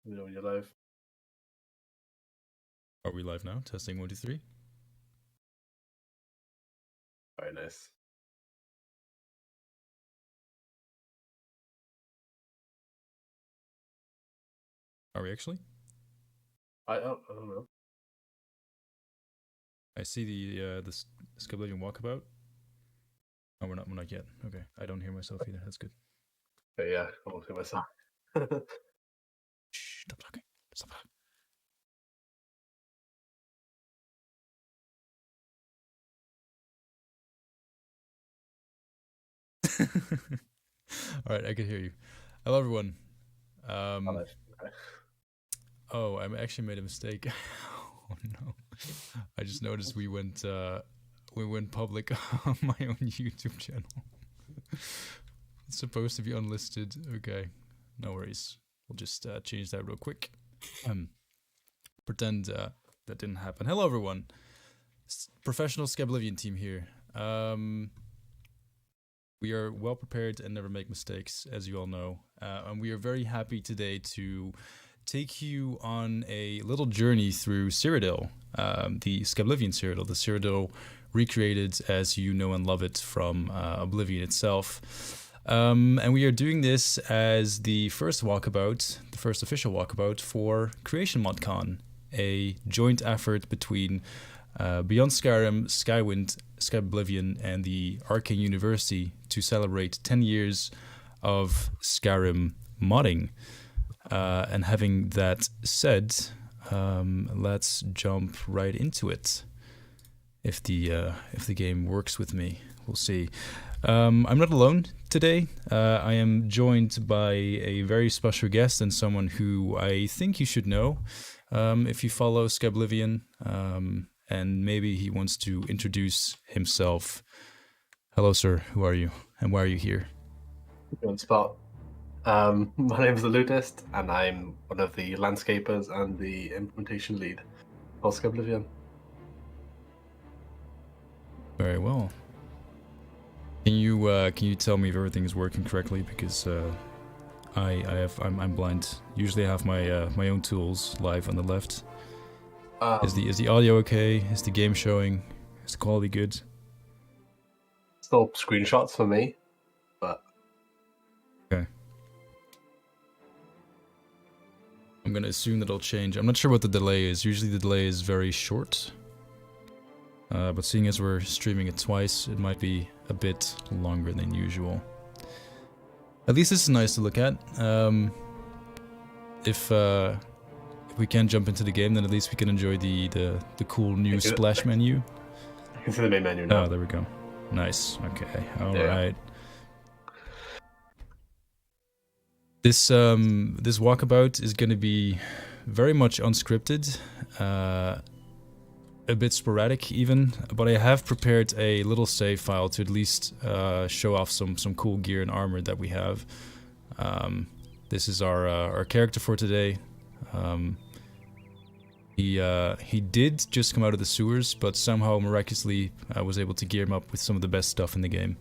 You know when you're live. Are we live now? Testing 1, 2, 3. Very nice. Are we actually? I don't know. I see the Skyblivion Walkabout. Oh, we're not yet. Okay, I don't hear myself either. That's good. Yeah, I won't hear myself. Shh, stop talking. Stop talking. All right, I can hear you. Hello, everyone. Okay. Oh, I actually made a mistake. Oh no! I just noticed we went public on my own YouTube channel. It's supposed to be unlisted. Okay, no worries. We'll just change that real quick. Pretend that didn't happen. Hello, everyone. Professional Skyblivion team here. We are well prepared and never make mistakes, as you all know. And we are very happy today to take you on a little journey through Cyrodiil, the Skyblivion Cyrodiil, the Cyrodiil recreated as you know and love it from Oblivion itself. And we are doing this as the first walkabout, the first official walkabout for Creation ModCon, a joint effort between Beyond Skyrim, Skywind, Skyblivion, and the Arcane University to celebrate 10 years of Skyrim modding. And having that said, let's jump right into it. If the game works with me, we'll see. I'm not alone today. I am joined by a very special guest and someone who I think you should know if you follow Skyblivion. And maybe he wants to introduce himself. Hello, sir. Who are you? And why are you here? Good spot. My name is the Lootist, and I'm one of the landscapers and the implementation lead for Skyblivion. Very well. Can you tell me if everything is working correctly? Because I'm blind. Usually I have my own tools live on the left. Is the audio okay? Is the game showing? Is the quality good? Still screenshots for me, but okay. I'm gonna assume that it'll change. I'm not sure what the delay is. Usually the delay is very short. But seeing as we're streaming it twice, it might be a bit longer than usual. At least this is nice to look at. If we can't jump into the game, then at least we can enjoy the cool new splash menu. I can see the main menu now. Oh, there we go. Nice. Okay. All right. This walkabout is going to be very much unscripted, a bit sporadic even, but I have prepared a little save file to at least show off some cool gear and armor that we have. This is our character for today. He did just come out of the sewers, but somehow miraculously I was able to gear him up with some of the best stuff in the game.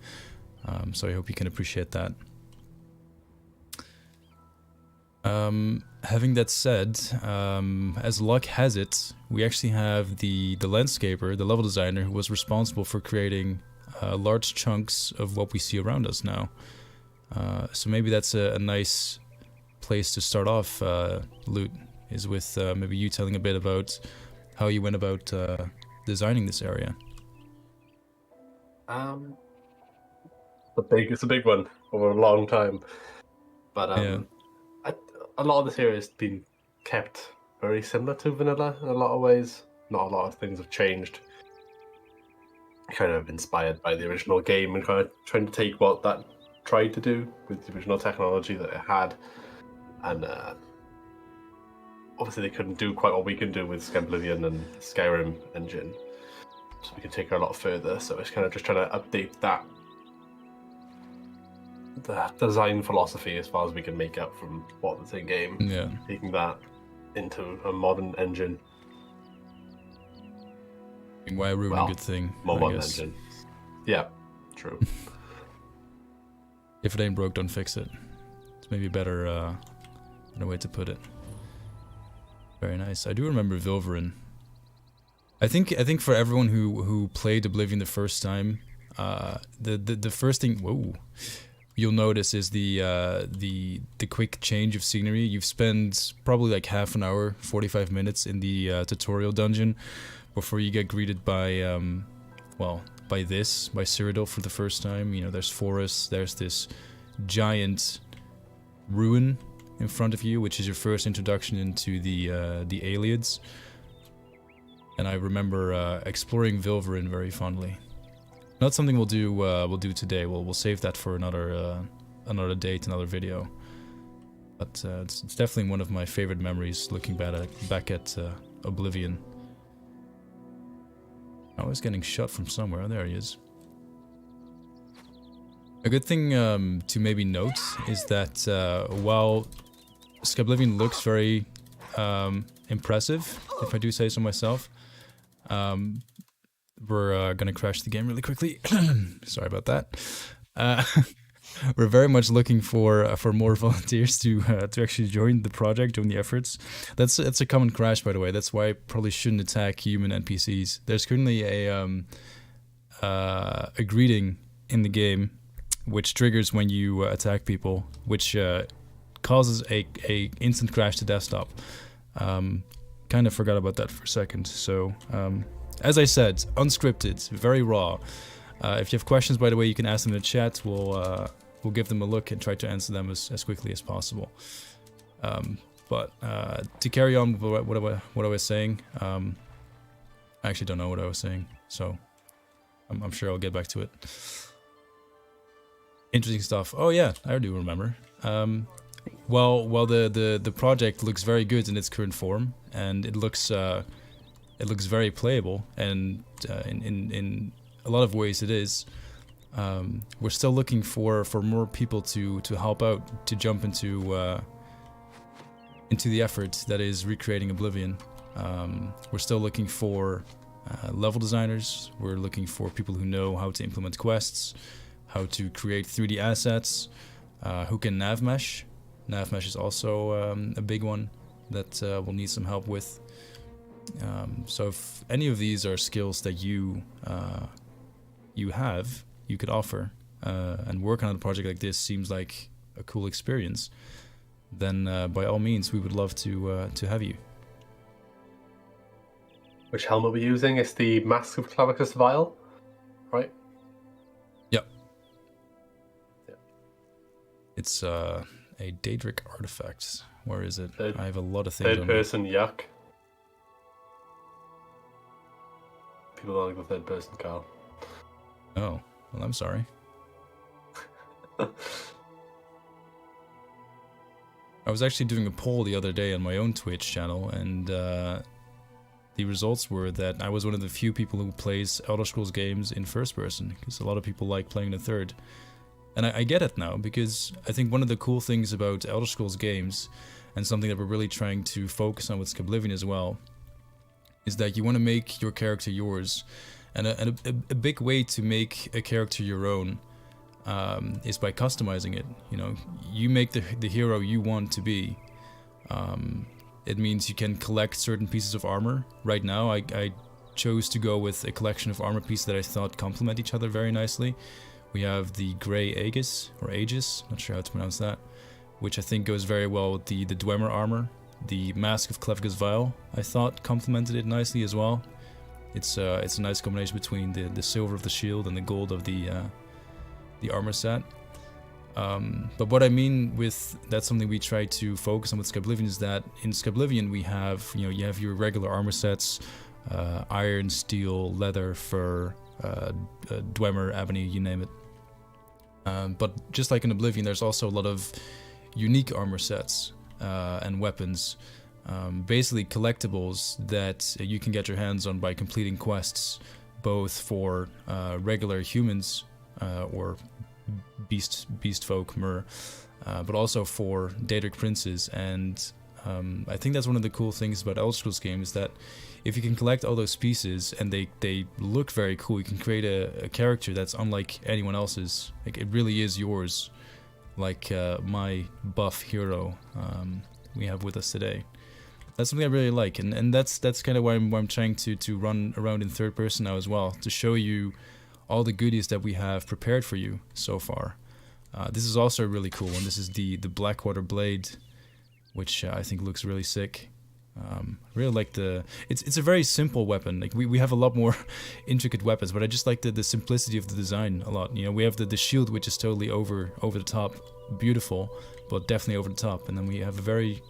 So I hope you can appreciate that. Having that said, as luck has it, we actually have the landscaper, the level designer, who was responsible for creating large chunks of what we see around us now. So maybe that's a nice place to start off, Loot, is with maybe you telling a bit about how you went about designing this area. It's a big one over a long time, but a lot of this area has been kept very similar to vanilla in a lot of ways. Not a lot of things have changed. Kind of inspired by the original game and kind of trying to take what that tried to do with the original technology that it had, and obviously they couldn't do quite what we can do with Skyblivion and Skyrim engine, so we can take it a lot further. So it's kind of just trying to update the design philosophy as far as we can make out from what was in game. Yeah, taking that into a modern engine. Why ruin a good thing? More modern engine. Yeah, true. If it ain't broke, don't fix it. It's maybe a better way to put it. Very nice. I do remember Vilverin. I think for everyone who played Oblivion the first time, the first thing you'll notice is the quick change of scenery. You've spent probably like half an hour, 45 minutes in the tutorial dungeon before you get greeted by by Cyrodiil for the first time. You know, there's forests, there's this giant ruin in front of you, which is your first introduction into the Aliads. And I remember exploring Vilverin very fondly. Not something we'll do today. We'll save that for another date, another video. But it's definitely one of my favorite memories, looking back at Oblivion. I was getting shot from somewhere. There he is. A good thing to maybe note is that while Skyblivion looks very impressive, if I do say so myself, we're gonna crash the game really quickly. Sorry about that. We're very much looking for more volunteers to actually join the project, join the efforts. That's a common crash, by the way. That's why I probably shouldn't attack human NPCs. There's currently a greeting in the game, which triggers when you attack people, which causes a instant crash to desktop. Kind of forgot about that for a second. So, as I said, unscripted, very raw. If you have questions, by the way, you can ask them in the chat. We'll give them a look and try to answer them as quickly as possible. But to carry on with what I was saying, I actually don't know what I was saying, so I'm sure I'll get back to it. Interesting stuff. Oh yeah, I do remember. Well, the project looks very good in its current form, and it looks very playable, and in a lot of ways it is. We're still looking for more people to help out, to jump into the effort that is recreating Oblivion. We're still looking for level designers. We're looking for people who know how to implement quests, how to create 3D assets, who can nav mesh. Nav mesh is also a big one that we'll need some help with. So if any of these are skills that you could offer, and working on a project like this seems like a cool experience, then by all means we would love to have you. Which helmet we're using is the Mask of Clavicus Vial, right? Yep. Yeah. It's a Daedric artifact. Where is it? I have a lot of things. Third person yuck. People don't like the third person, Carl. Oh, well, I'm sorry. I was actually doing a poll the other day on my own Twitch channel, and the results were that I was one of the few people who plays Elder Scrolls games in first person, because a lot of people like playing the third. And I get it now, because I think one of the cool things about Elder Scrolls games, and something that we're really trying to focus on with Skyblivion as well, is that you want to make your character yours. And a big way to make a character your own is by customizing it. You know, you make the hero you want to be. It means you can collect certain pieces of armor. Right now, I chose to go with a collection of armor pieces that I thought complement each other very nicely. We have the Grey Aegis, or Aegis, not sure how to pronounce that, which I think goes very well with the Dwemer armor. The Mask of Clavicus Vial, I thought, complemented it nicely as well. It's a nice combination between the silver of the shield and the gold of the armor set. But what I mean with that's something we try to focus on with Skyblivion is that in Skyblivion we have, you have your regular armor sets, iron, steel, leather, fur, Dwemer, ebony, you name it. But just like in Oblivion, there's also a lot of unique armor sets and weapons. Basically collectibles that you can get your hands on by completing quests, both for regular humans or beast folk, but also for Daedric princes. And I think that's one of the cool things about Elder Scrolls games, that if you can collect all those pieces and they look very cool, you can create a character that's unlike anyone else's. Like, it really is yours, like my buff hero we have with us today. That's something I really like, and that's kind of why I'm trying to run around in third person now as well, to show you all the goodies that we have prepared for you so far. This is also a really cool one. This is the Blackwater Blade, which I think looks really sick. Really like it's a very simple weapon. Like we have a lot more intricate weapons, but I just like the simplicity of the design a lot. You know, we have the shield, which is totally over the top, beautiful, but definitely over the top, and then we have a very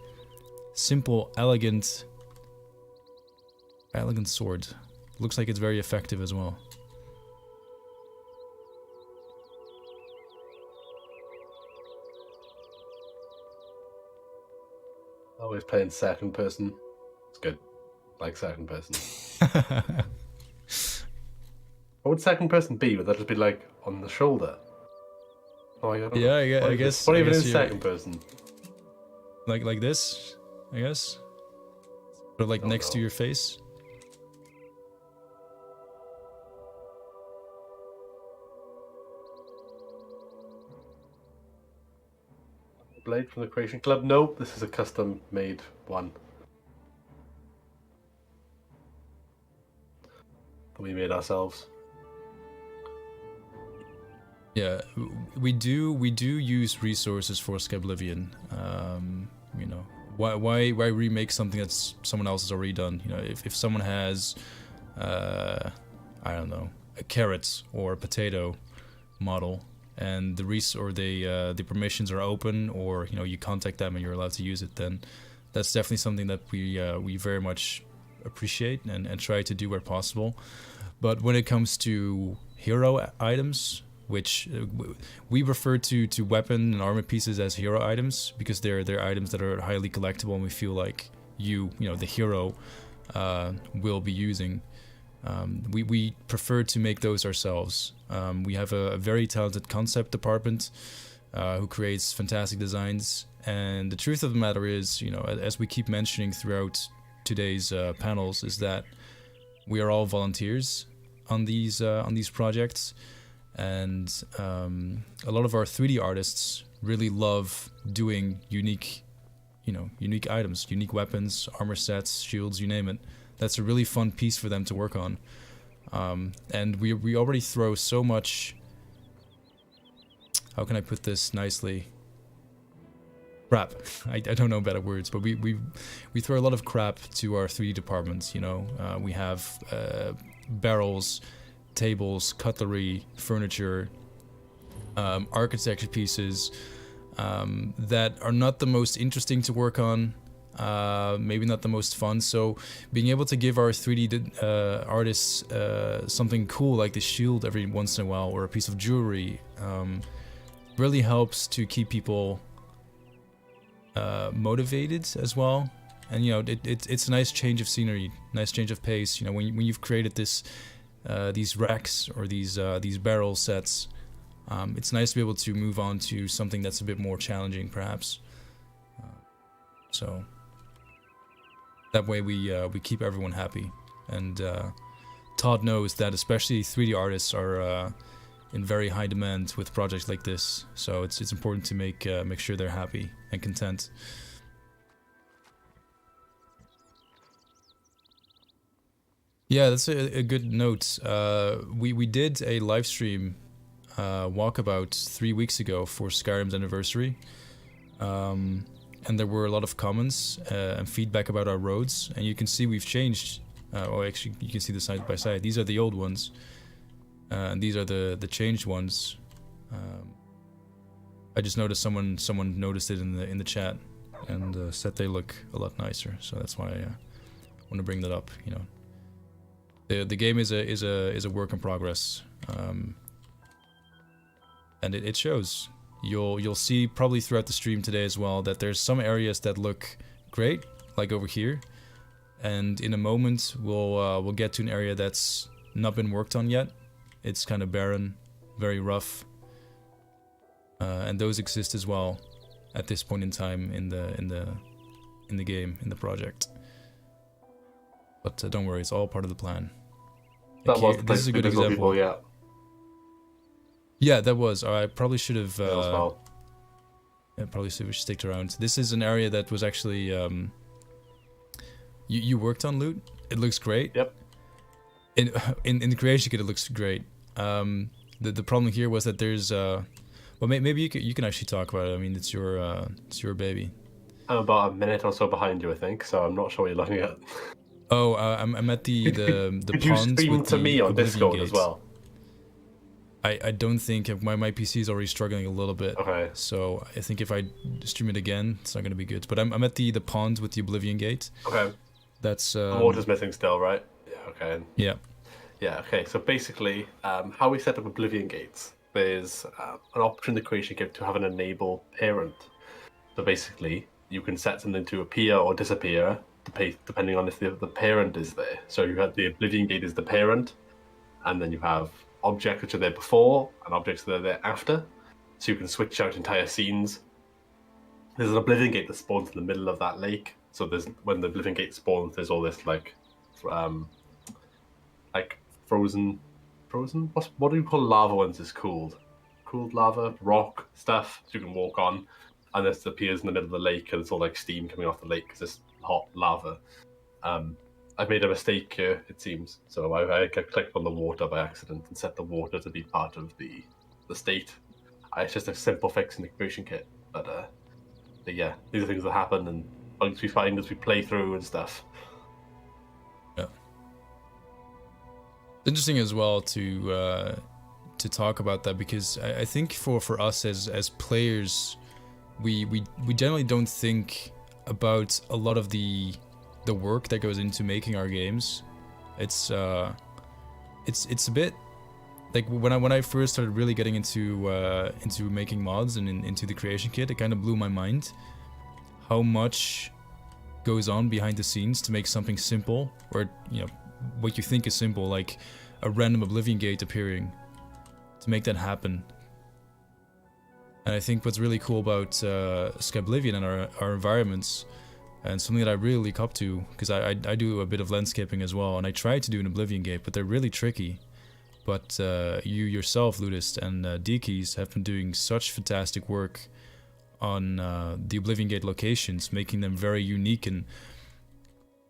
simple, elegant sword. Looks like it's very effective as well. Always playing second person. It's good. Like second person. What would second person be? Would that just be like on the shoulder? Oh, I don't know. I guess. What even is second person? Like this, I guess. Or like next to your face. Blade from the Creation Club? Nope, this is a custom made one. That we made ourselves. Yeah, we do use resources for Skyblivion. You know, why remake something that's someone else has already done? You know, if someone has, I don't know, a carrot or a potato model, and the permissions are open, or you know, you contact them and you're allowed to use it, then that's definitely something that we very much appreciate and try to do where possible. But when it comes to hero items, which we refer to weapon and armor pieces as hero items, because they're items that are highly collectible, and we feel like you know, the hero, will be using. We prefer to make those ourselves. We have a very talented concept department who creates fantastic designs, and the truth of the matter is, you know, as we keep mentioning throughout today's panels, is that we are all volunteers on these projects. And a lot of our 3D artists really love doing unique items, unique weapons, armor sets, shields, you name it. That's a really fun piece for them to work on. And we already throw so much, how can I put this nicely? Crap. I don't know better words, but we throw a lot of crap to our 3D departments, you know. We have barrels, tables, cutlery, furniture, architecture pieces that are not the most interesting to work on, maybe not the most fun. So being able to give our 3D artists something cool like the shield every once in a while, or a piece of jewelry, really helps to keep people motivated as well. And you know, it's a nice change of scenery, nice change of pace. You know, when you've created these racks or these barrel sets, it's nice to be able to move on to something that's a bit more challenging, perhaps. So that way we keep everyone happy. And Todd knows that especially 3D artists are in very high demand with projects like this. So it's important to make sure they're happy and content. Yeah, that's a good note. We did a live stream Walkabout 3 weeks ago for Skyrim's anniversary, and there were a lot of comments and feedback about our roads, and you can see we've changed. Well, actually, you can see the side by side. These are the old ones, and these are the changed ones. I just noticed someone noticed it in the chat and said they look a lot nicer. So that's why I want to bring that up. You know. The game is a work in progress, and it shows. You'll see probably throughout the stream today as well that there's some areas that look great, like over here, and in a moment we'll get to an area that's not been worked on yet. It's kind of barren, very rough, and those exist as well at this point in time in the game, in the project. But don't worry, it's all part of the plan. This is a good example. Before, yeah. Yeah, that was. I probably should have. I probably should have sticked around. This is an area that was actually You worked on loot. It looks great. Yep. In the creation kit, it looks great. The problem here was that there's well, maybe you can actually talk about it. I mean, it's your baby. I'm about a minute or so behind you, I think, so I'm not sure what you're looking at. Oh, I'm at the Could you ponds stream with to the me on Oblivion Discord gate. as well? I don't think my PC is already struggling a little bit. Okay. So I think if I stream it again, it's not going to be good. But I'm at the ponds with the Oblivion gate. Okay. That's the water's missing still, right? Yeah. Okay. Yeah. Yeah. Okay. So basically, how we set up Oblivion gates, there's an option in the creation kit to have an enable parent. So basically, you can set something to appear or disappear depending on if the parent is there. So you have the Oblivion gate is the parent, and then you have objects which are there before and objects that are there after. So you can switch out entire scenes. There's an Oblivion gate that spawns in the middle of that lake. So when the Oblivion gate spawns, there's all this like frozen. What do you call lava once it's cooled? Cooled lava, rock stuff. So you can walk on, and this appears in the middle of the lake, and it's all like steam coming off the lake because it's hot lava. I've made a mistake here, it seems. So I clicked on the water by accident and set the water to be part of the state. It's just a simple fix in the creation kit, but yeah, these are things that happen and bugs we find as we play through and stuff. Yeah, it's interesting as well to talk about that, because I think for us as players, we generally don't think about a lot of the work that goes into making our games. It's a bit like when I first started really getting into making mods and into the creation kit, it kind of blew my mind how much goes on behind the scenes to make something simple, or what you think is simple, like a random Oblivion gate appearing, to make that happen. And I think what's really cool about Skyblivion and our environments, and something that I really look up to, because I do a bit of landscaping as well, and I try to do an Oblivion gate, but they're really tricky. But you yourself, Lootist, and Dekeys have been doing such fantastic work on the Oblivion gate locations, making them very unique. And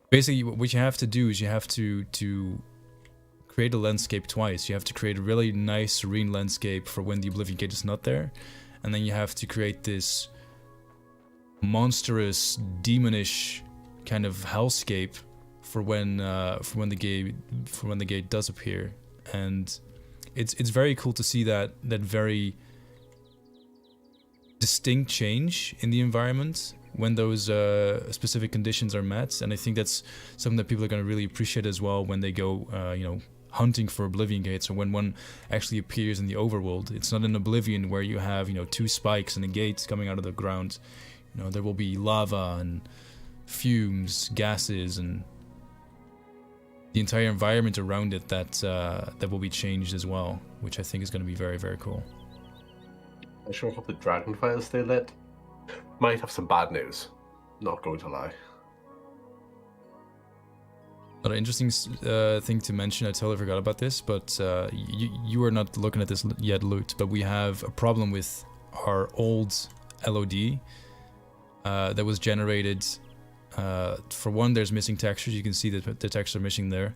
basically what you have to do is you have to create a landscape twice. You have to create a really nice, serene landscape for when the Oblivion gate is not there, and then you have to create this monstrous, demonish kind of hellscape for when the gate does appear. And it's very cool to see that very distinct change in the environment when those specific conditions are met. And I think that's something that people are going to really appreciate as well when they go hunting for Oblivion gates, or when one actually appears in the overworld. It's not an Oblivion where you have 2 spikes and a gate coming out of the ground. There will be lava and fumes, gases, and the entire environment around it that will be changed as well, which I think is going to be very, very cool. I sure hope the dragonfires stay lit. Might have some bad news, not going to lie. Another interesting thing to mention, I totally forgot about this, but you are not looking at this yet, Loot, but we have a problem with our old LOD that was generated. For one, there's missing textures. You can see that the textures are missing there.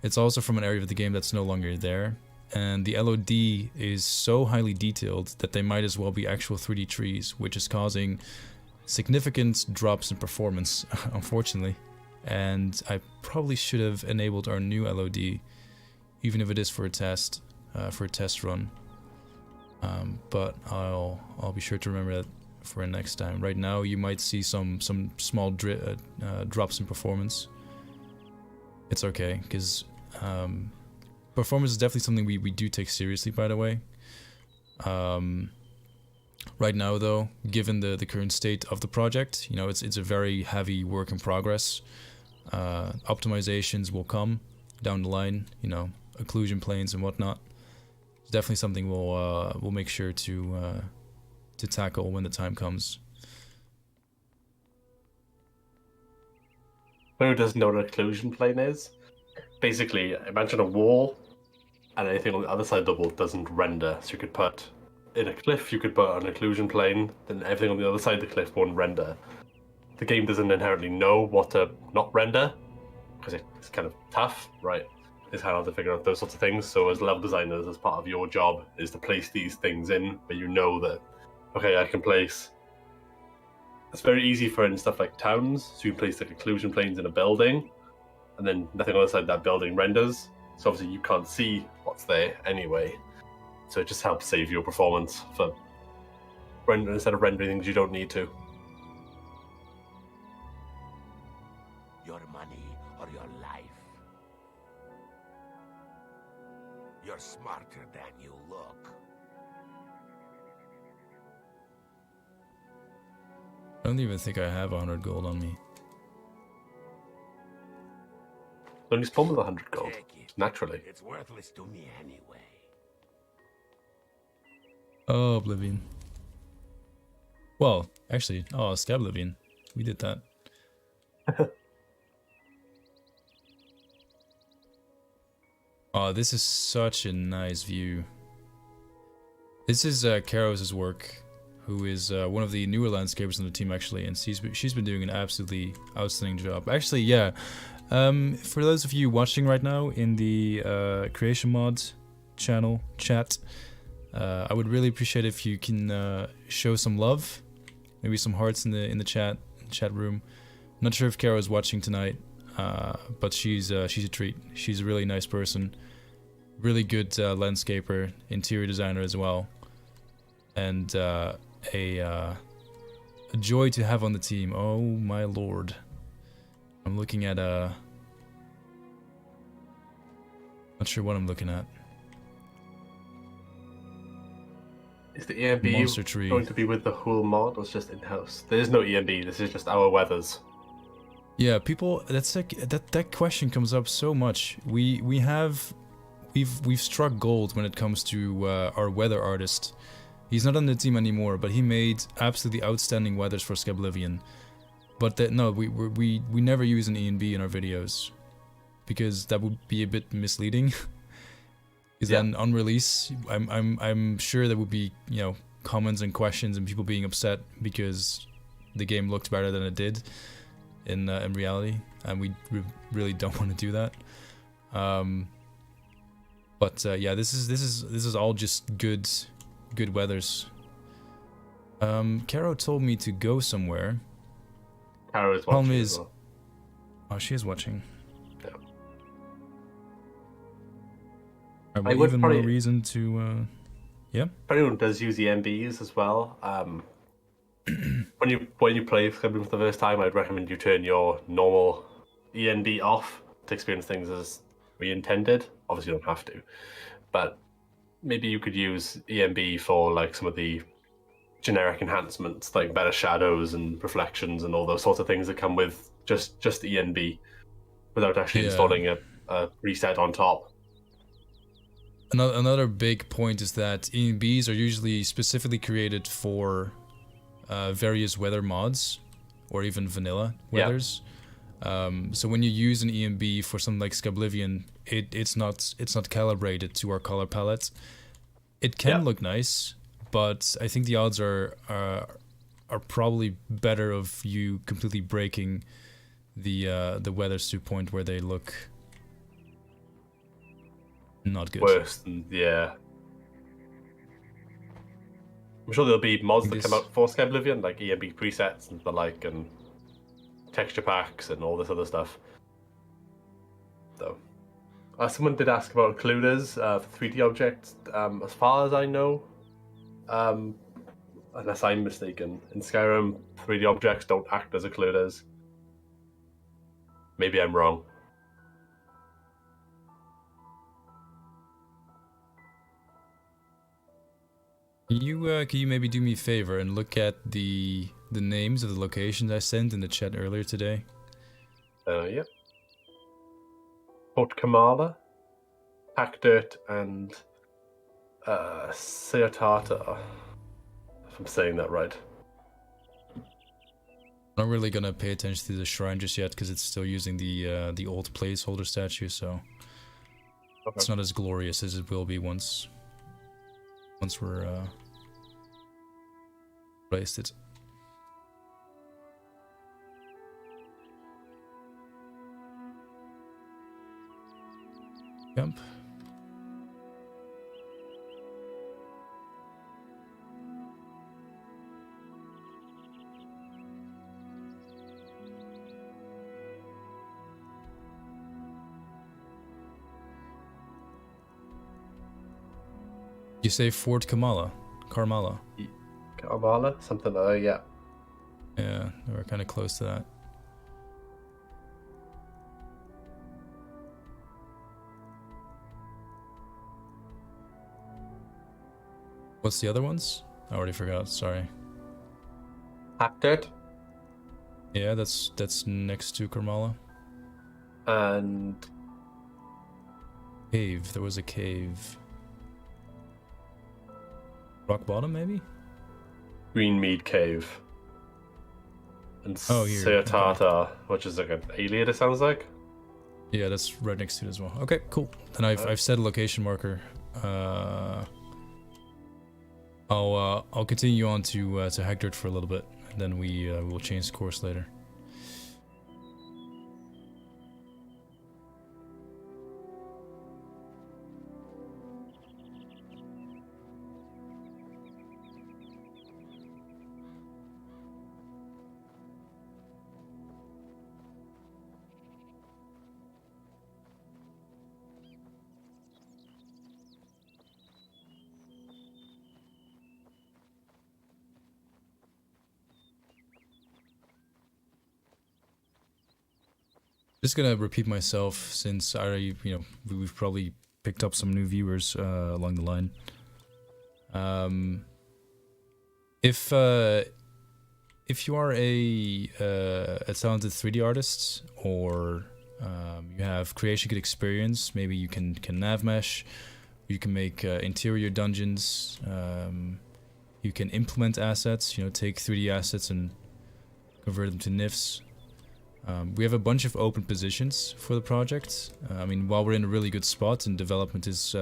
It's also from an area of the game that's no longer there. And the LOD is so highly detailed that they might as well be actual 3D trees, which is causing significant drops in performance, unfortunately. And I probably should have enabled our new LOD, even if it is for a test run. But I'll be sure to remember that for next time. Right now, you might see some small drops in performance. It's okay, because performance is definitely something we do take seriously, by the way. Right now, though, given the current state of the project, it's a very heavy work in progress. Optimizations will come down the line, occlusion planes and whatnot. It's definitely something we'll make sure to tackle when the time comes. Who doesn't know what an occlusion plane is? Basically, imagine a wall, and anything on the other side of the wall doesn't render. So you could put in a cliff, you could put an occlusion plane, then everything on the other side of the cliff won't render. The game doesn't inherently know what to not render, because it's kind of tough, right? It's kind of hard to figure out those sorts of things. So as level designers, as part of your job is to place these things in where you know that, okay, I can place. It's very easy for in stuff like towns, so you can place the occlusion planes in a building, and then nothing on the side of that building renders. So obviously you can't see what's there anyway. So it just helps save your performance for instead of rendering things you don't need to. Your money or your life. You're smarter than you look. I don't even think I have 100 gold on me. Only spawn with 100 gold, naturally. It's worthless to me anyway. Oh, Oblivion. Well, actually, oh, Skyblivion. We did that. Oh, this is such a nice view. This is Karos' work, who is one of the newer landscapers on the team, actually, and she's been doing an absolutely outstanding job. Actually, yeah. For those of you watching right now in the Creation Mod channel chat, I would really appreciate if you can show some love, maybe some hearts in the chat room. I'm not sure if Kara is watching tonight, but she's a treat. She's a really nice person, really good landscaper, interior designer as well, and a joy to have on the team. Oh my lord! I'm looking at not sure what I'm looking at. Is the EMB going to be with the whole mod, or just in-house? There is no EMB. This is just our weathers. Yeah, people. That's like that question comes up so much. We've struck gold when it comes to our weather artist. He's not on the team anymore, but he made absolutely outstanding weathers for Skyblivion. But no, we never use an ENB in our videos because that would be a bit misleading. Because then on release, I'm sure there would be, you know, comments and questions and people being upset because the game looked better than it did in reality, and we really don't want to do that. But yeah, this is all just good weathers. Caro told me to go somewhere. Caro is watching. As well. Oh, she is watching. Yeah. I would even more reason to. Yeah. If anyone does use the MBs as well, when you play Skyrim for the first time, I'd recommend you turn your normal ENB off to experience things as we intended. Obviously, you don't have to, but maybe you could use ENB for like some of the generic enhancements, like better shadows and reflections and all those sorts of things that come with just ENB, without actually installing a preset on top. Another big point is that ENBs are usually specifically created for various weather mods, or even vanilla weathers. So when you use an ENB for something like Skyblivion, it's not calibrated to our color palette. It can look nice, but I think the odds are probably better of you completely breaking the weathers to a point where they look not good. Worse than, yeah. I'm sure there'll be mods that come out for Skyblivion, like ENB presets and the like, and texture packs and all this other stuff. So, someone did ask about occluders for 3D objects. As far as I know, unless I'm mistaken, in Skyrim, 3D objects don't act as occluders. Maybe I'm wrong. Can you maybe do me a favor and look at the names of the locations I sent in the chat earlier today? Yep. Port Kamala, Hackdirt, and Seatata, if I'm saying that right. I'm not really gonna pay attention to the shrine just yet because it's still using the old placeholder statue, so it's not as glorious as it will be once we're placed it. Jump. You say Fort Carmala? Kamala, something like that, yeah. Yeah, we're kind of close to that. What's the other ones? I already forgot, sorry. Hacked. Yeah, that's next to Carmala. And Cave, there was a cave. Rock Bottom, maybe? Greenmead Cave. And Oh, here. Cyrodiil, which is like an alien, it sounds like. Yeah, that's right next to it as well. Okay, cool. And I've set a location marker. I'll continue on to Hagdirt for a little bit, and then we will change course later. Just gonna repeat myself since we've probably picked up some new viewers along the line. If you are a talented 3D artist, or you have creation kit experience, maybe you can nav mesh, you can make interior dungeons, you can implement assets, take 3D assets and convert them to NIFs. We have a bunch of open positions for the project. I mean, while we're in a really good spot and development is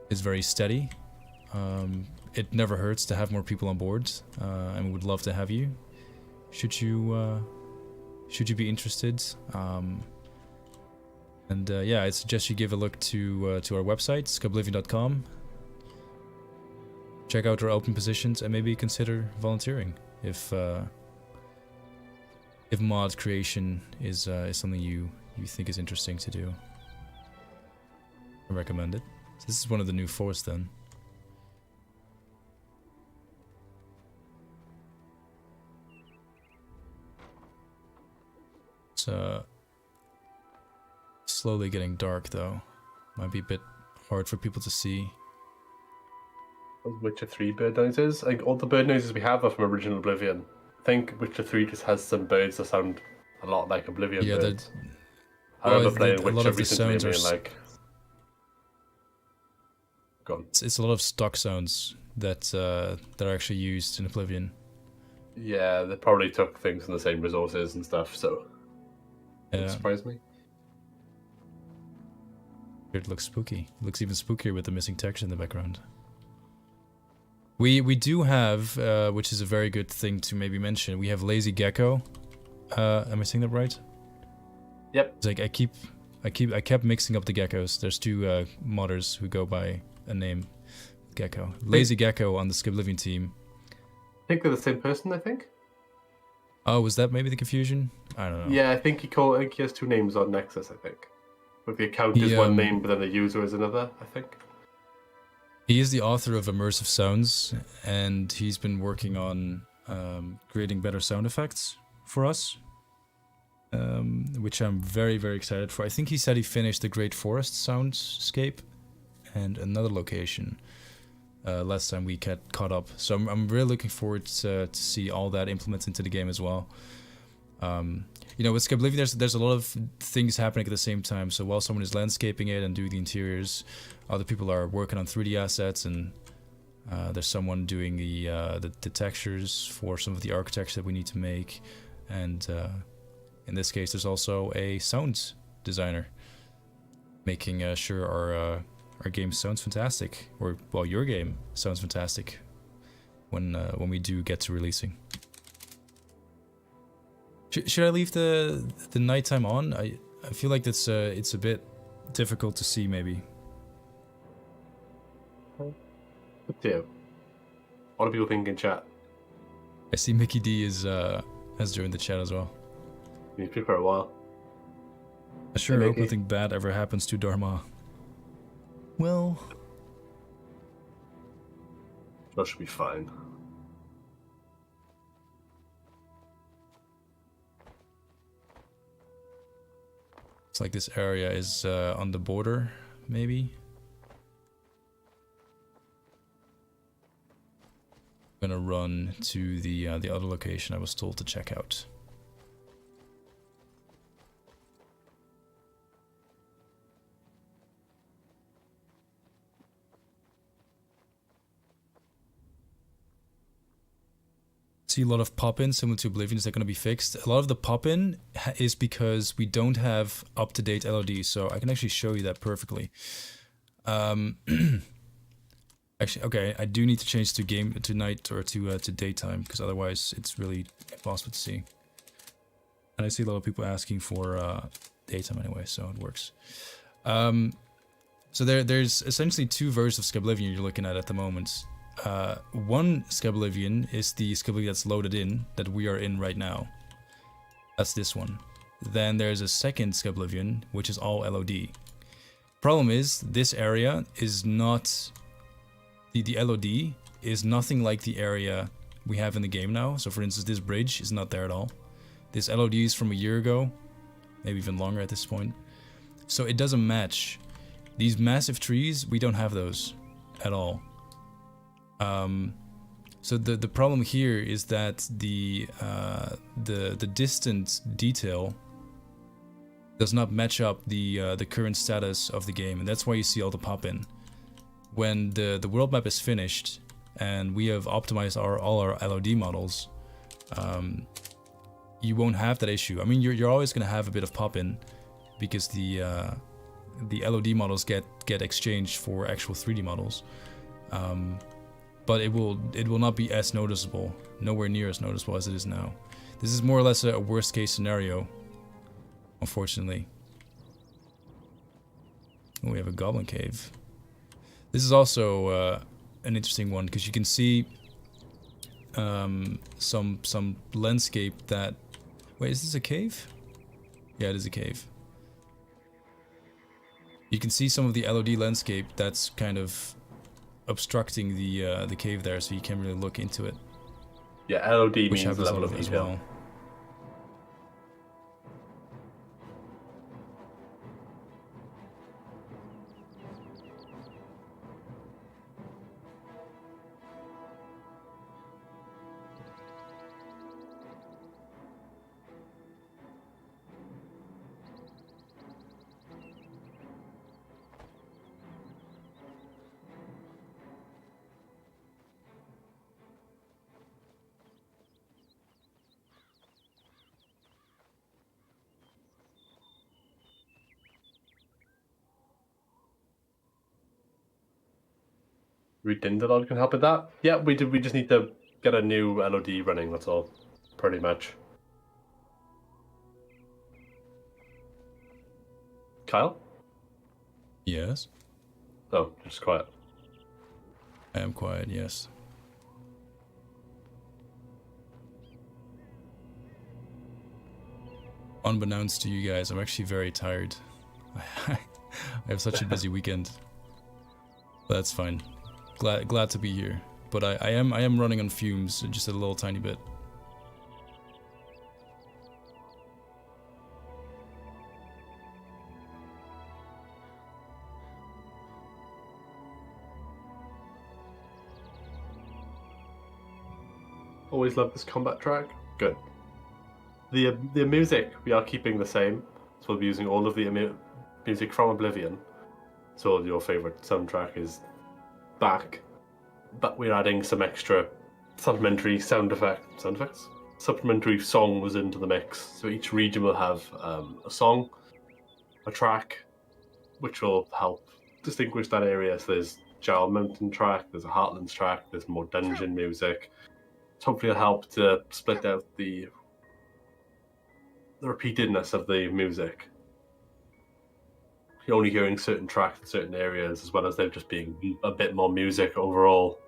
very steady, it never hurts to have more people on board, and we would love to have you. Should you be interested? Yeah, I suggest you give a look to our website, Skyblivion.com. Check out our open positions and maybe consider volunteering if mod creation is something you think is interesting to do. I recommend it. So this is one of the new forests then. It's slowly getting dark though. Might be a bit hard for people to see. Witcher 3 bird noises. Like all the bird noises we have are from original Oblivion. I think Witcher 3 just has some birds that sound a lot like Oblivion birds. I remember playing Witcher recently and being like... Go on. It's a lot of stock sounds that are actually used in Oblivion. Yeah, they probably took things from the same resources and stuff, so... Yeah. It surprised me. It looks spooky. It looks even spookier with the missing text in the background. We do have, which is a very good thing to maybe mention, we have Lazy Gecko. Am I saying that right? Yep. It's like I kept mixing up the geckos. There's two modders who go by a name, Gecko. Lazy Gecko on the Skyblivion team. I think they're the same person, I think. Oh, was that maybe the confusion? I don't know. Yeah, I think he has two names on Nexus, I think. But the account is one name, but then the user is another, I think. He is the author of Immersive Sounds, and he's been working on creating better sound effects for us, which I'm very, very excited for. I think he said he finished the Great Forest soundscape and another location last time we caught up. So I'm really looking forward to see all that implemented into the game as well. With Skyblivion, there's a lot of things happening at the same time. So while someone is landscaping it and doing the interiors, other people are working on 3D assets, and there's someone doing the textures for some of the architecture that we need to make. And in this case, there's also a sound designer making sure our game sounds fantastic, or well, your game sounds fantastic when we do get to releasing. Should I leave the nighttime on? I feel like that's it's a bit difficult to see, maybe. Good too. What do people think in chat? I see Mickey D has joined the chat as well. He's been for a while. I sure Hey, hope Mickey. nothing bad ever happens to Dharma. Well, That should be fine. it's like this area is on the border, maybe. I'm gonna run to the other location I was told to check out. See a lot of pop-in similar to Oblivion. Is that going to be fixed? A lot of the pop-in is because we don't have up-to-date LOD, so I can actually show you that perfectly. Actually, okay, I do need to change to night or to daytime, because otherwise it's really impossible to see. And I see a lot of people asking for daytime anyway, so it works. So there's essentially two versions of Skyblivion you're looking at the moment. One Skyblivion is the Skyblivion that's loaded in, that we are in right now. That's this one. Then there's a second Skyblivion, which is all LOD. Problem is, this area is not... The LOD is nothing like the area we have in the game now. So for instance, this bridge is not there at all. This LOD is from a year ago, maybe even longer at this point. So it doesn't match. These massive trees, we don't have those at all. So the problem here is that the distant detail does not match up the current status of the game, and that's why you see all the pop-in. When the world map is finished and we have optimized all our LOD models, you won't have that issue. I mean, you're always gonna have a bit of pop-in because the LOD models get exchanged for actual 3D models. But it will not be as noticeable, nowhere near as noticeable as it is now. This is more or less a worst case scenario, unfortunately. Oh, we have a goblin cave. This is also an interesting one because you can see some landscape that... Wait, is this a cave? Yeah, it is a cave. You can see some of the LOD landscape that's kind of obstructing the cave there, so you can't really look into it. Yeah, LOD which means level of as detail. well. Redindalon can help with that. Yeah, we did. We just need to get a new LOD running. That's all, pretty much. Kyle? Yes, Oh, just quiet. I am quiet. Yes. Unbeknownst to you guys, I'm actually very tired. I have such a busy weekend. But that's fine. Glad to be here. But I am running on fumes, just a little tiny bit. Always love this combat track. Good. The music we are keeping the same. So we'll be using all of the music from Oblivion. So your favorite soundtrack is back, but we're adding some extra supplementary sound effects, supplementary songs into the mix. So each region will have a song, a track, which will help distinguish that area. So there's Jarl Mountain track, there's a Heartlands track, there's more dungeon music. So hopefully it'll help to split out the repeatedness of the music. you're only hearing certain tracks in certain areas, as well as there just being a bit more music overall.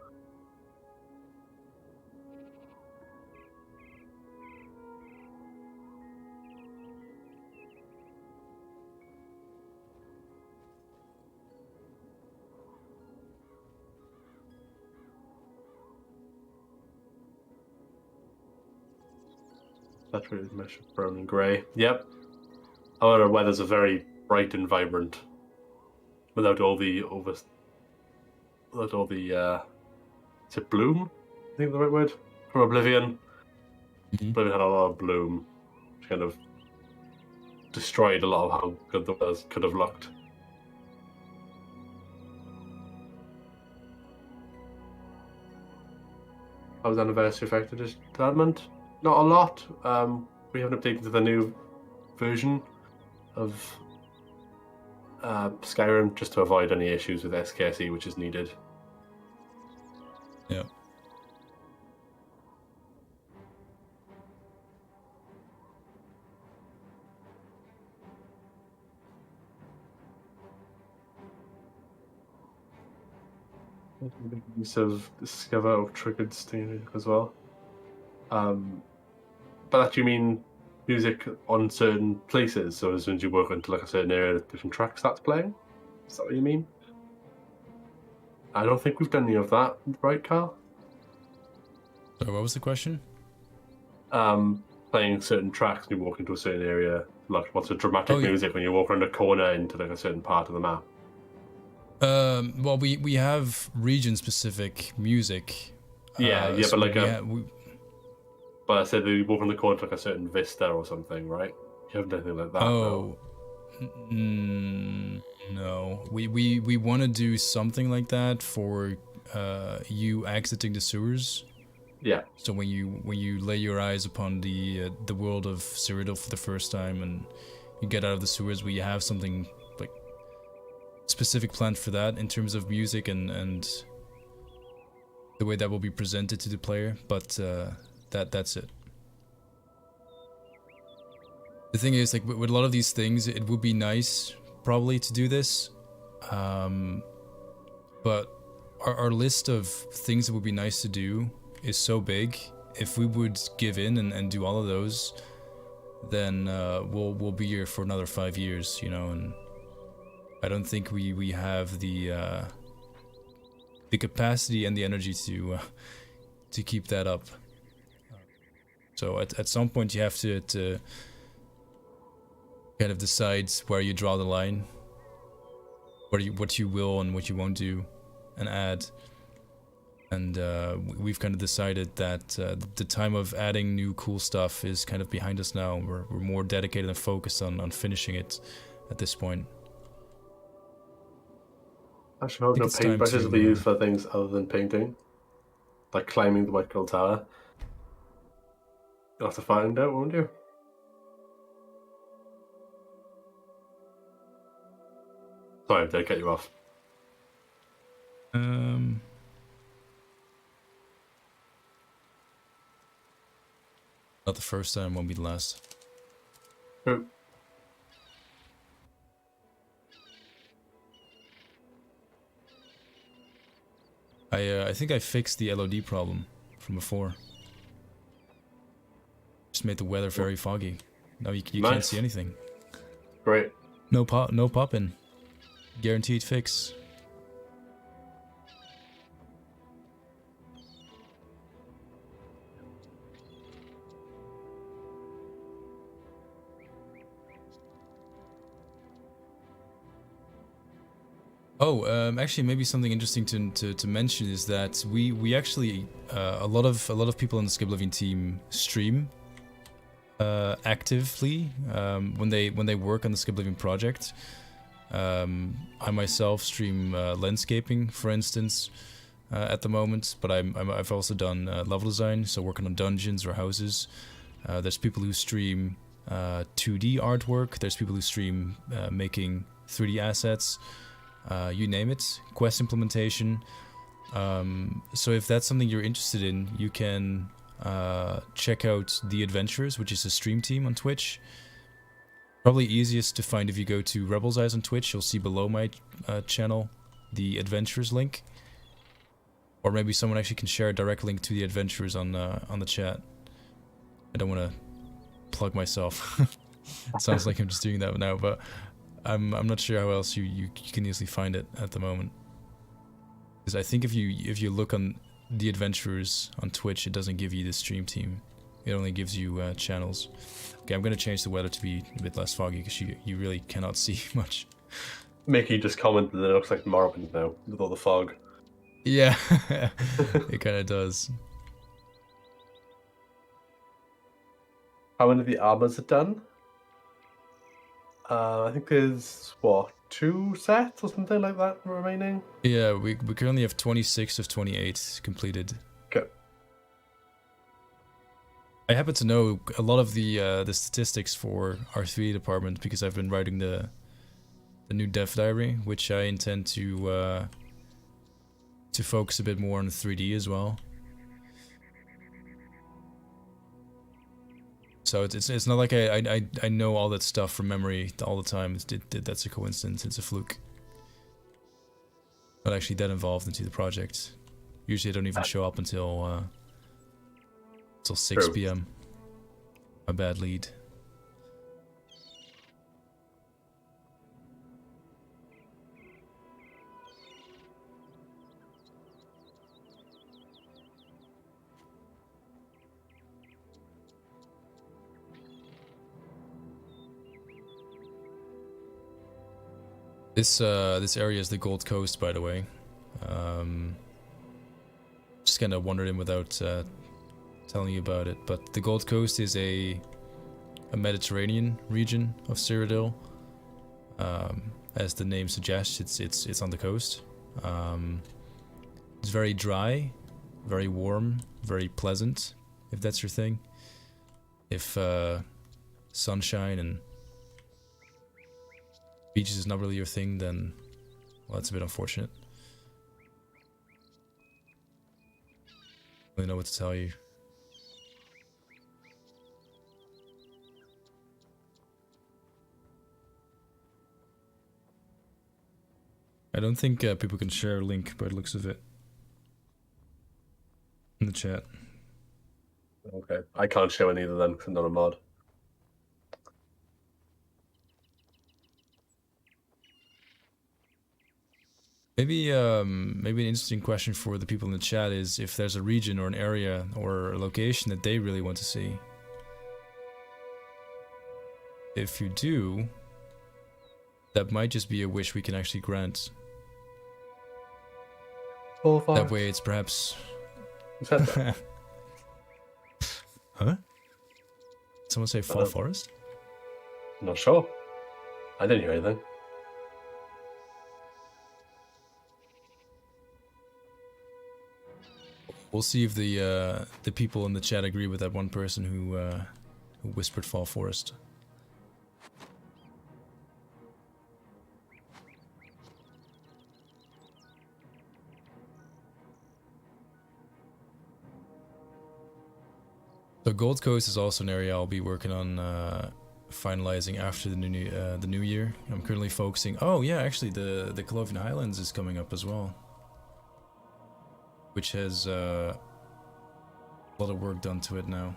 Saturated mesh of brown and grey. Yep. However, weathers are very bright and vibrant, without all the is it bloom? I think the right word from Oblivion. Oblivion had a lot of bloom, which kind of destroyed a lot of how good the weather could have looked. How was Anniversary affected his development? Not a lot. We haven't updated to the new version of Skyrim just to avoid any issues with SKSE, which is needed. Yeah. Big use of Discover or triggered steam as well. But that you mean music on certain places, so as soon as you walk into like a certain area, different track starts playing? Is that what you mean? I don't think we've done any of that, right, Carl? So what was the question? Playing certain tracks when you walk into a certain area, like what's a dramatic music when you walk around a corner into like a certain part of the map. Well, we have region-specific music. But so like but I said that you walk around the corner to like a certain vista or something, right? You haven't done anything like that. Oh, no. We want to do something like that for you exiting the sewers. Yeah. So when you lay your eyes upon the world of Cyrodiil for the first time and you get out of the sewers, we have something like specific planned for that in terms of music and the way that will be presented to the player. But that's it. The thing is, like with a lot of these things, it would be nice probably to do this, but our list of things that would be nice to do is so big. If we would give in and do all of those, then we'll be here for another 5 years, you know, and I don't think we have the capacity and the energy to keep that up. So at some point you have to kind of decide where you draw the line, what you will and what you won't do, and add. And we've kind of decided that the time of adding new cool stuff is kind of behind us now. We're more dedicated and focused on finishing it at this point. I should hope no paintbrushes will be used for things other than painting, like climbing the White Girl Tower. You'll have to find out, won't you? Sorry, did I cut you off? Not the first time, won't be the last. True. I think I fixed the LOD problem from before. Just made the weather very foggy. Now you can't see anything. Great. No popping. Guaranteed fix. Oh, actually, maybe something interesting to mention is that we actually a lot of people on the Skyblivion team stream actively when they work on the Skyblivion project. I myself stream landscaping, for instance, at the moment, but I've also done level design, so working on dungeons or houses. There's people who stream 2D artwork. There's people who stream making 3D assets. You name it, quest implementation. So if that's something you're interested in, you can check out The Adventurers, which is a stream team on Twitch. Probably easiest to find if you go to Rebelzize on Twitch. You'll see below my channel the adventures link. Or maybe someone actually can share a direct link to the adventures on the chat. I don't want to plug myself. It sounds like I'm just doing that now, but I'm not sure how else you can easily find it at the moment. Because I think if you look on the adventurers on Twitch, it doesn't give you the stream team. It only gives you channels. Okay, I'm gonna change the weather to be a bit less foggy because you really cannot see much. Mickey just commented that it looks like Morrowind now with all the fog. Yeah, it kind of does. How many of the armors are done? I think there's, what, 2 sets or something like that remaining? Yeah, we currently have 26 of 28 completed. Okay. I happen to know a lot of the statistics for our 3D department because I've been writing the new dev diary, which I intend to focus a bit more on 3D as well. So it's not like I know all that stuff from memory all the time. That's a coincidence. It's a fluke. Not actually that involved into the project. Usually I don't even show up until 6 p.m. A bad lead. This area is the Gold Coast, by the way. Just kind of wandered in without telling you about it, but the Gold Coast is a Mediterranean region of Cyrodiil. As the name suggests, it's on the coast. It's very dry, very warm, very pleasant, if that's your thing. If sunshine and beaches is not really your thing, then well, that's a bit unfortunate. I don't really know what to tell you. I don't think people can share a link by the looks of it in the chat. Okay, I can't show any of them because I'm not a mod. Maybe an interesting question for the people in the chat is if there's a region or an area or a location that they really want to see. If you do, that might just be a wish we can actually grant. That way it's perhaps... Huh? Did someone say Fall Forest? Not sure. I didn't hear anything. We'll see if the people in the chat agree with that one person who whispered Fall Forest. So Gold Coast is also an area I'll be working on finalizing after the new year. I'm currently focusing. Oh yeah, actually the Colovian Highlands is coming up as well, which has a lot of work done to it now.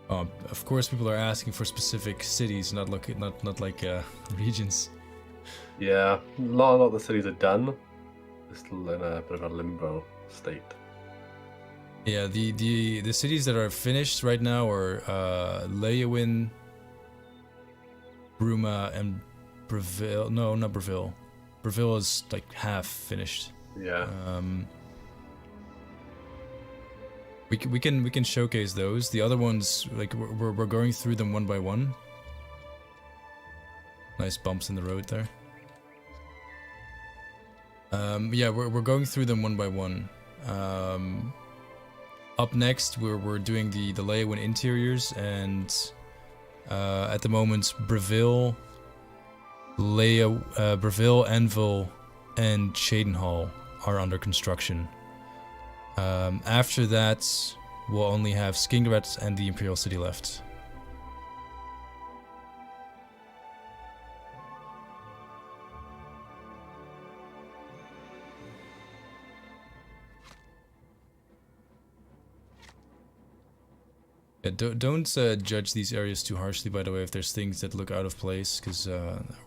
Of course, people are asking for specific cities, not like regions. Yeah, a lot of the cities are done. They're still in a bit of a limbo state. Yeah, the cities that are finished right now are Leyawiin, Bruma, and Breville. No, not Breville. Breville is like half finished. Yeah. We can showcase those. The other ones, like we're going through them one by one. Nice bumps in the road there. Yeah, we're going through them one by one. Up next, we're doing the Leyawiin interiors, and at the moment, Breville, Anvil, and Cheydinhal are under construction. After that, we'll only have Skingred and the Imperial City left. Yeah, don't judge these areas too harshly, by the way, if there's things that look out of place, because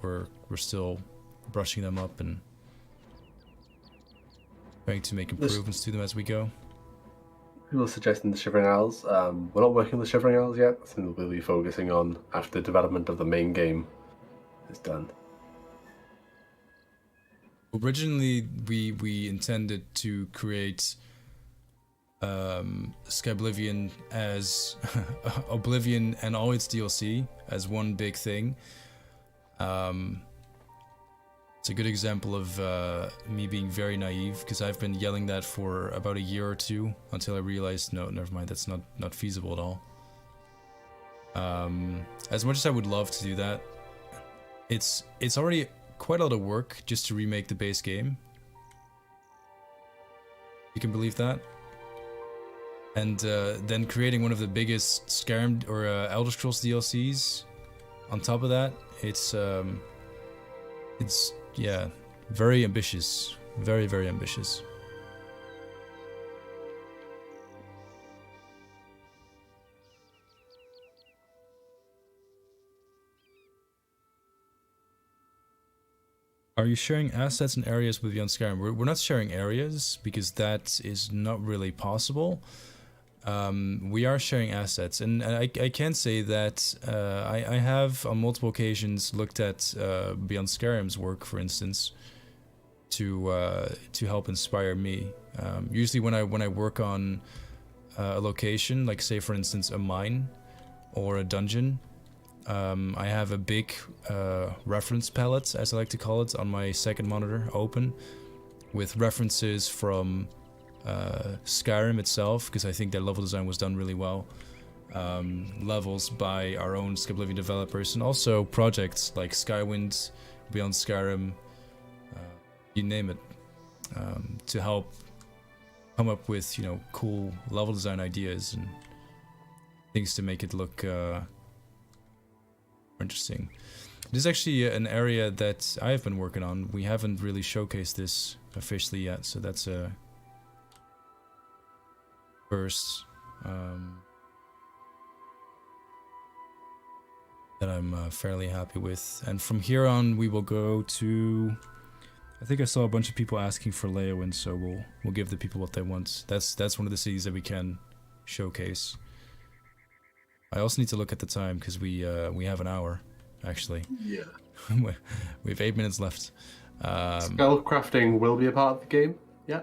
we're still brushing them up and trying to make improvements to them as we go. People are suggesting the Shivering Isles. We're not working on the Shivering Isles yet. That's something we'll be focusing on after development of the main game is done. Originally, we intended to create Skyblivion as Oblivion and all its DLC as one big thing. It's a good example of me being very naive, because I've been yelling that for about a year or two until I realized, no, never mind, that's not feasible at all. As much as I would love to do that, it's already quite a lot of work just to remake the base game. You can believe that? And then creating one of the biggest Skyrim or Elder Scrolls DLCs on top of that, it's yeah, very ambitious, very, very ambitious. Are you sharing assets and areas with Beyond Skyrim? We're not sharing areas because that is not really possible. We are sharing assets, and I can say that I have on multiple occasions looked at Beyond Skyrim's work, for instance, to help inspire me. Usually when I work on a location, like say for instance a mine or a dungeon, I have a big reference palette, as I like to call it, on my second monitor open, with references from Skyrim itself, because I think their level design was done really well. Levels by our own Skyblivion developers, and also projects like Skywind, Beyond Skyrim, you name it, to help come up with, you know, cool level design ideas and things to make it look interesting. This is actually an area that I've been working on. We haven't really showcased this officially yet, so that's a first that I'm fairly happy with. And from here on, we will go to. I think I saw a bunch of people asking for Leyawind, so we'll give the people what they want. That's one of the cities that we can showcase. I also need to look at the time because we have an hour, actually. Yeah. We have 8 minutes left. Spell crafting will be a part of the game. Yeah.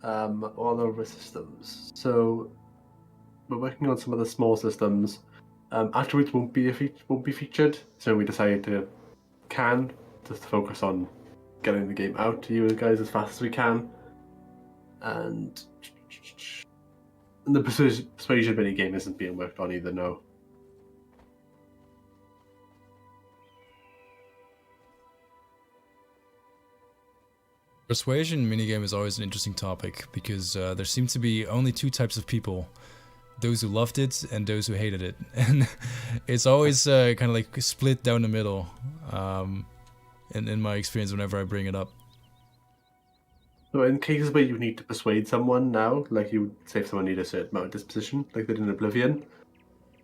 On other systems. So we're working on some of the small systems. Attributes won't be featured, so we decided to just focus on getting the game out to you guys as fast as we can. And the persuasion mini game isn't being worked on either, no. Persuasion minigame is always an interesting topic because there seem to be only two types of people: those who loved it and those who hated it, and it's always kind of like split down the middle. In my experience, whenever I bring it up. So in cases where you need to persuade someone now, like you would say if someone needed a certain amount of disposition, like they did in Oblivion,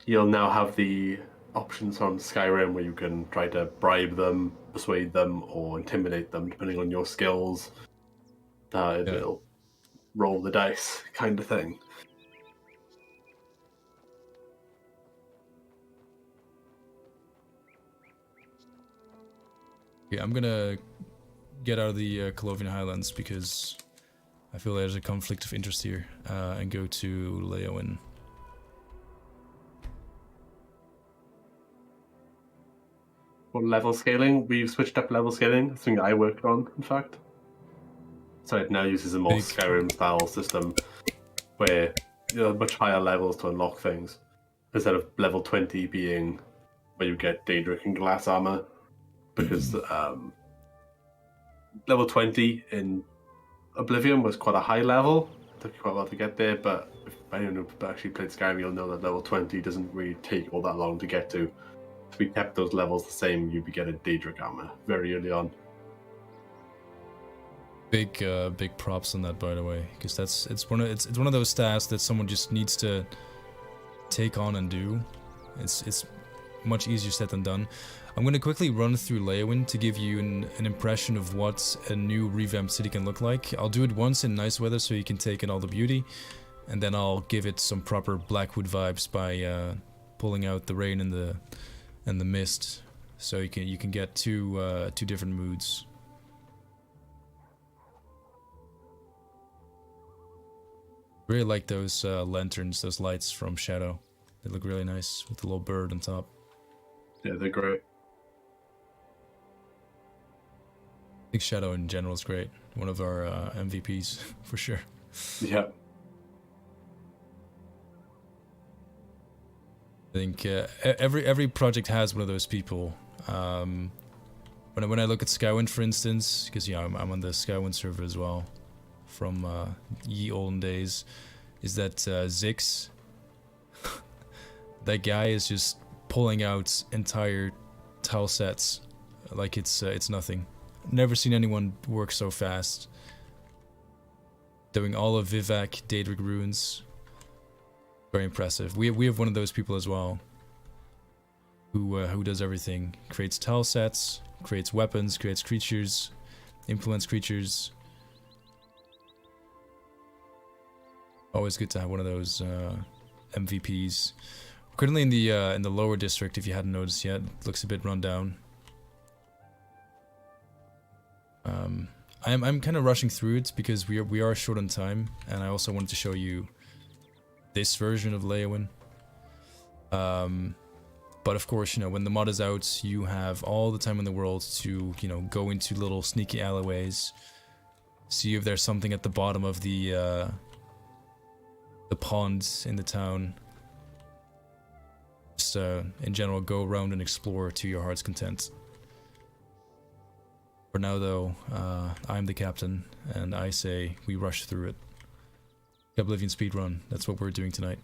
you'll now have the options from Skyrim where you can try to bribe them, persuade them, or intimidate them, depending on your skills. It'll roll the dice, kind of thing. Yeah, I'm gonna get out of the Colovian Highlands because I feel there's a conflict of interest here, and go to Leyawind. For level scaling, we've switched up level scaling, something I worked on, in fact. So it now uses a more Skyrim-style system where you have much higher levels to unlock things, instead of level 20 being where you get Daedric and Glass Armor, because level 20 in Oblivion was quite a high level, took you quite a while to get there, but if anyone who actually played Skyrim, you'll know that level 20 doesn't really take all that long to get to. If we kept those levels the same, you'd be getting Daedric armor very early on. Big props on that, by the way, because it's one of those stats that someone just needs to take on and do. It's much easier said than done. I'm going to quickly run through Skywind to give you an impression of what a new revamped city can look like. I'll do it once in nice weather so you can take in all the beauty, and then I'll give it some proper Blackwood vibes by pulling out the rain and the mist, so you can get two different moods. Really like those lanterns, those lights from Shadow. They look really nice with the little bird on top. Yeah, they're great. I think Shadow in general is great. One of our MVPs for sure. Yeah. I think every project has one of those people. When I look at Skywind, for instance, because I'm on the Skywind server as well, from ye olden days, is that Zix. That guy is just pulling out entire tile sets like it's nothing. Never seen anyone work so fast. Doing all of Vivek, Daedric runes. Very impressive. We have one of those people as well. Who does everything. Creates tile sets, creates weapons, creates creatures, implements creatures. Always good to have one of those MVPs. Currently in the lower district, if you hadn't noticed yet, looks a bit run down. I'm kind of rushing through it because we are short on time, and I also wanted to show you this version of Skywind. But of course, when the mod is out, you have all the time in the world to go into little sneaky alleyways, see if there's something at the bottom of the ponds in the town. Just in general, go around and explore to your heart's content. For now, though, I'm the captain, and I say we rush through it. Oblivion speedrun, that's what we're doing tonight.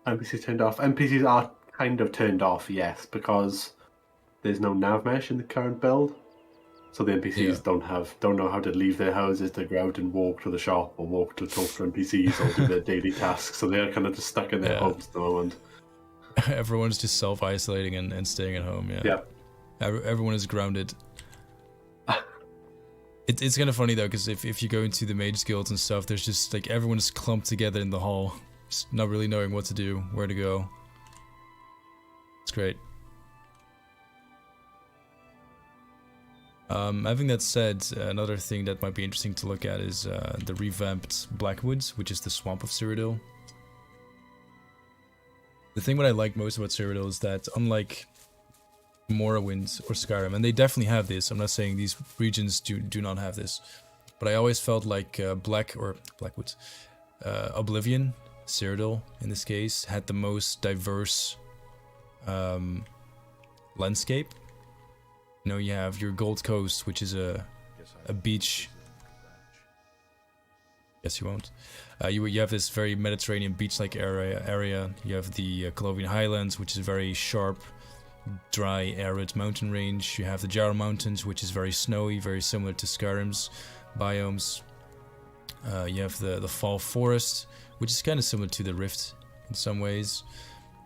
NPCs turned off. NPCs are kind of turned off, yes, because there's no nav mesh in the current build. So the NPCs don't know how to leave their houses to go out and walk to the shop or walk to talk to NPCs or do their daily tasks. So they're kind of just stuck in their homes at the moment. Everyone's just self-isolating and staying at home, Yeah. Everyone is grounded. It's kind of funny though, because if you go into the mage guilds and stuff, there's just like everyone's clumped together in the hall. Just not really knowing what to do, where to go. It's great. Having that said, another thing that might be interesting to look at is the revamped Blackwoods, which is the swamp of Cyrodiil. The thing what I like most about Cyrodiil is that, unlike Morrowind or Skyrim, and they definitely have this, I'm not saying these regions do not have this, but I always felt like Blackwoods, Oblivion, Cyrodiil in this case, had the most diverse landscape. You have your Gold Coast, which is a beach. Yes, you won't. You have this very Mediterranean beach-like area. You have the Colovian Highlands, which is very sharp, dry, arid mountain range. You have the Jarrow Mountains, which is very snowy, very similar to Skyrim's biomes. You have the Fall Forest, which is kind of similar to the Rift in some ways.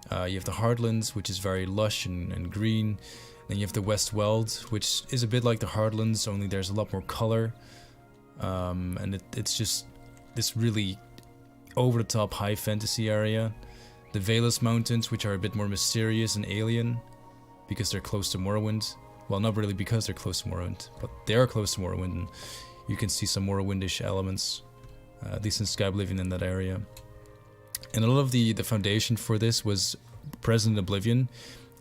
You have the Heartlands, which is very lush and green. Then you have the West Weld, which is a bit like the Heartlands, only there's a lot more color. And it's just this really over-the-top high fantasy area. The Valus Mountains, which are a bit more mysterious and alien, because they're close to Morrowind. Well, not really because they're close to Morrowind, but they are close to Morrowind, and you can see some Morrowindish elements. at least in Skyblivion in that area. And a lot of the foundation for this was present in Oblivion.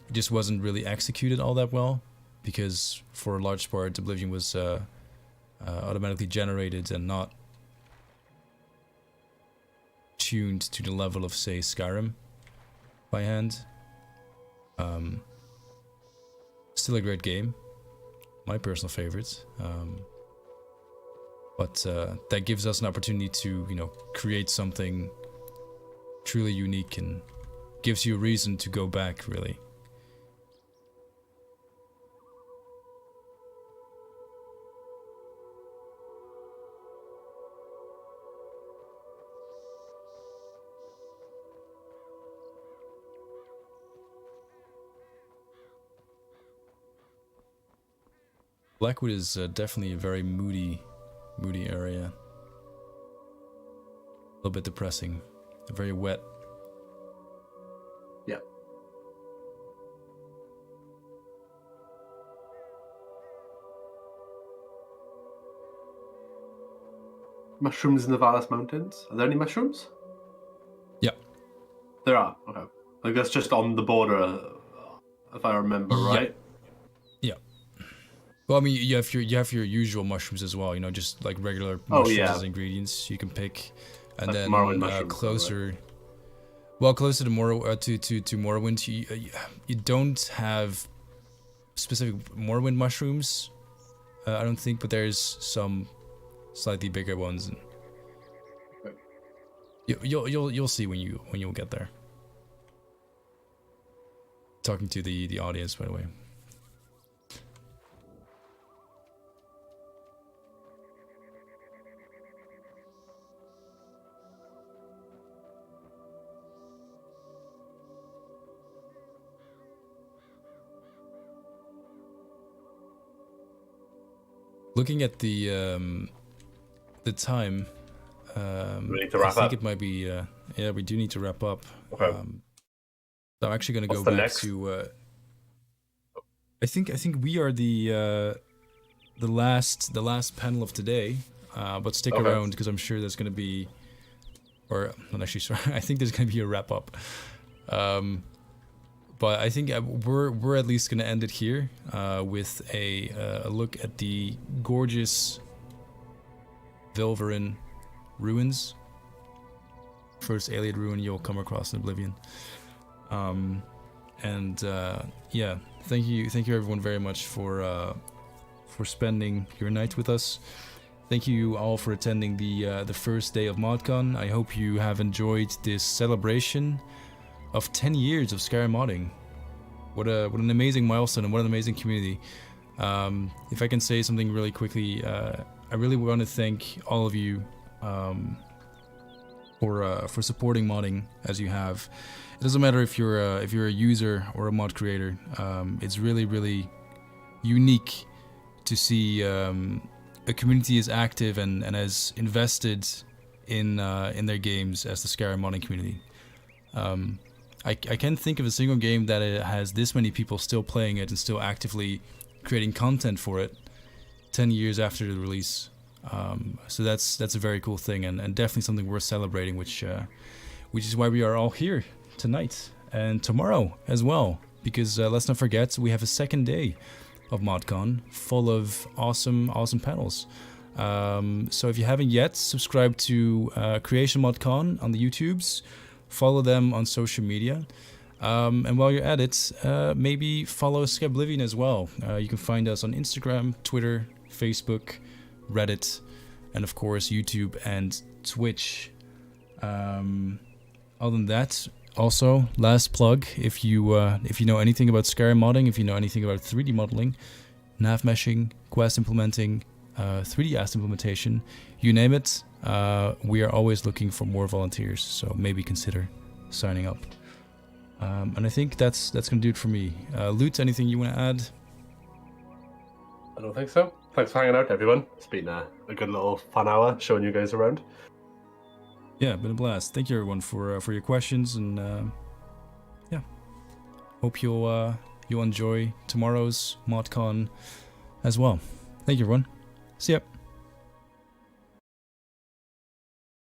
It just wasn't really executed all that well, because for a large part Oblivion was automatically generated and not tuned to the level of, say, Skyrim by hand. Still a great game, my personal favorite. But that gives us an opportunity to, you know, create something truly unique and gives you a reason to go back, really. Blackwood is definitely a very moody area. A little bit depressing. Very wet. Yeah. Mushrooms in the Valles Mountains. Are there any mushrooms? Yeah. There are. Okay. Like that's just on the border, if I remember right. Yeah. Well, I mean, you have your usual mushrooms as well. You know, just like regular mushrooms as ingredients you can pick, and like then closer. Right? Well, closer to Morrowind, you don't have specific Morrowind mushrooms. I don't think, but there's some slightly bigger ones. Okay. You'll see when you'll get there. Talking to the audience, by the way. Looking at the time, we need to wrap I think up. it might be. Yeah, we do need to wrap up. Okay. So I'm actually going to go back to. I think we are the last panel of today, but stick around because I'm sure there's going to be, or not actually. Sorry, I think there's going to be a wrap up. But I think we're at least going to end it here with a look at the gorgeous Vilverin ruins. First alien ruin you'll come across in Oblivion. Yeah, thank you everyone very much for spending your night with us. Thank you all for attending the first day of ModCon. I hope you have enjoyed this celebration of 10 years of Skyrim modding. What an amazing milestone and what an amazing community. If I can say something really quickly, I really want to thank all of you for supporting modding as you have. It doesn't matter if you're a user or a mod creator. It's really unique to see a community as active and as invested in their games as the Skyrim modding community. I can't think of a single game that it has this many people still playing it and still actively creating content for it 10 years after the release. So that's a very cool thing and definitely something worth celebrating, which is why we are all here tonight and tomorrow as well, because let's not forget we have a second day of ModCon full of awesome panels. So if you haven't yet, subscribe to Creation ModCon on the YouTubes. Follow them on social media. And while you're at it, maybe follow Skyblivion as well. You can find us on Instagram, Twitter, Facebook, Reddit, and of course YouTube and Twitch. Other than that, also last plug: if you know anything about Skyrim modding, if you know anything about 3D modeling, nav meshing, quest implementing, 3D asset implementation, you name it. We are always looking for more volunteers, so maybe consider signing up. And I think that's gonna do it for me. Loot, anything you want to add? I don't think so. Thanks for hanging out, everyone. It's been a good little fun hour showing you guys around. Yeah, been a blast. Thank you everyone for your questions, and yeah, hope you'll enjoy tomorrow's ModCon as well. Thank you everyone. See ya.